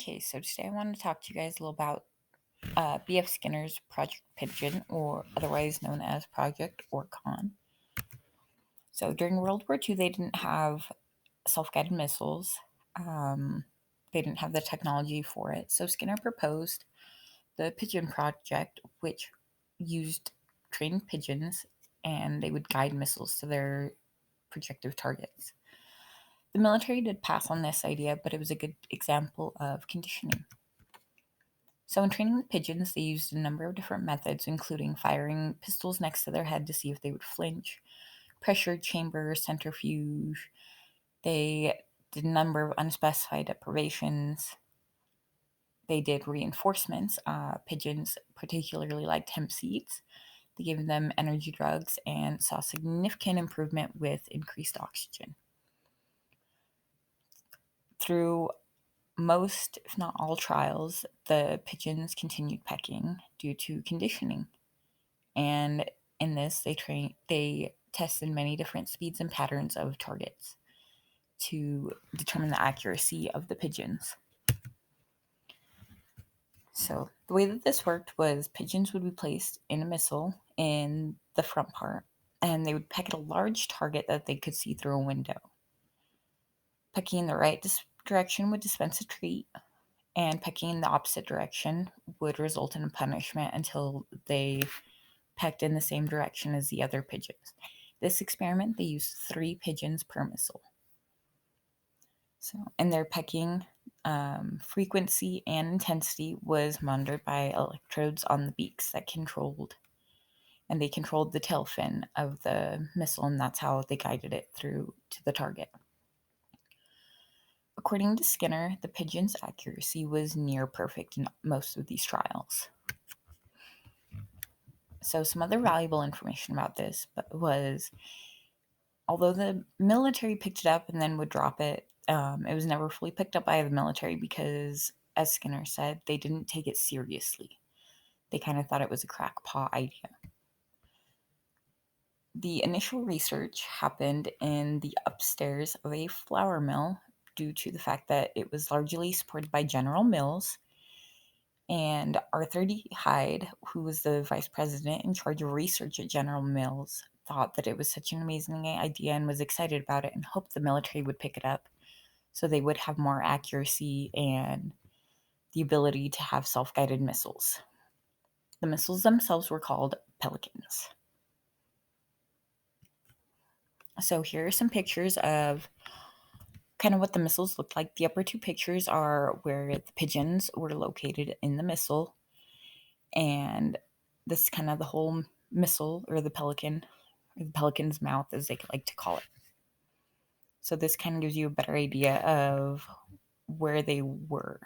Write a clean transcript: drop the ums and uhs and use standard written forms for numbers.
Okay, so today I want to talk to you guys a little about B.F. Skinner's Project Pigeon, or otherwise known as Project Orcon. So during World War II, they didn't have self-guided missiles. Um, they didn't have the technology for it. So Skinner proposed the Pigeon Project, which used trained pigeons, and they would guide missiles to their projective targets. The military did pass on this idea, but it was a good example of conditioning. So, in training the pigeons, they used a number of different methods, including firing pistols next to their head to see if they would flinch, pressure chamber, centrifuge. They did a number of unspecified deprivations. They did reinforcements. Pigeons particularly liked hemp seeds. They gave them energy drugs and saw significant improvement with increased oxygen. Through most, if not all, trials, the pigeons continued pecking due to conditioning. And in this, they tested many different speeds and patterns of targets to determine the accuracy of the pigeons. So the way that this worked was pigeons would be placed in a missile in the front part, and they would peck at a large target that they could see through a window. Pecking in the right direction would dispense a treat, and pecking in the opposite direction would result in a punishment until they pecked in the same direction as the other pigeons. This experiment, they used 3 pigeons per missile. So, and their pecking frequency and intensity was monitored by electrodes on the beaks and they controlled the tail fin of the missile, and that's how they guided it through to the target. According to Skinner, the pigeon's accuracy was near perfect in most of these trials. So, some other valuable information about this was, although the military picked it up and then would drop it, it was never fully picked up by the military because, as Skinner said, they didn't take it seriously. They kind of thought it was a crackpot idea. The initial research happened in the upstairs of a flour mill due to the fact that it was largely supported by General Mills. And Arthur D. Hyde, who was the vice president in charge of research at General Mills, thought that it was such an amazing idea and was excited about it and hoped the military would pick it up so they would have more accuracy and the ability to have self-guided missiles. The missiles themselves were called Pelicans. So here are some pictures of kind of what the missiles looked like. The upper 2 pictures are where the pigeons were located in the missile, and this is kind of the whole missile, or the pelican, or the pelican's mouth, as they like to call it. So this kind of gives you a better idea of where they were.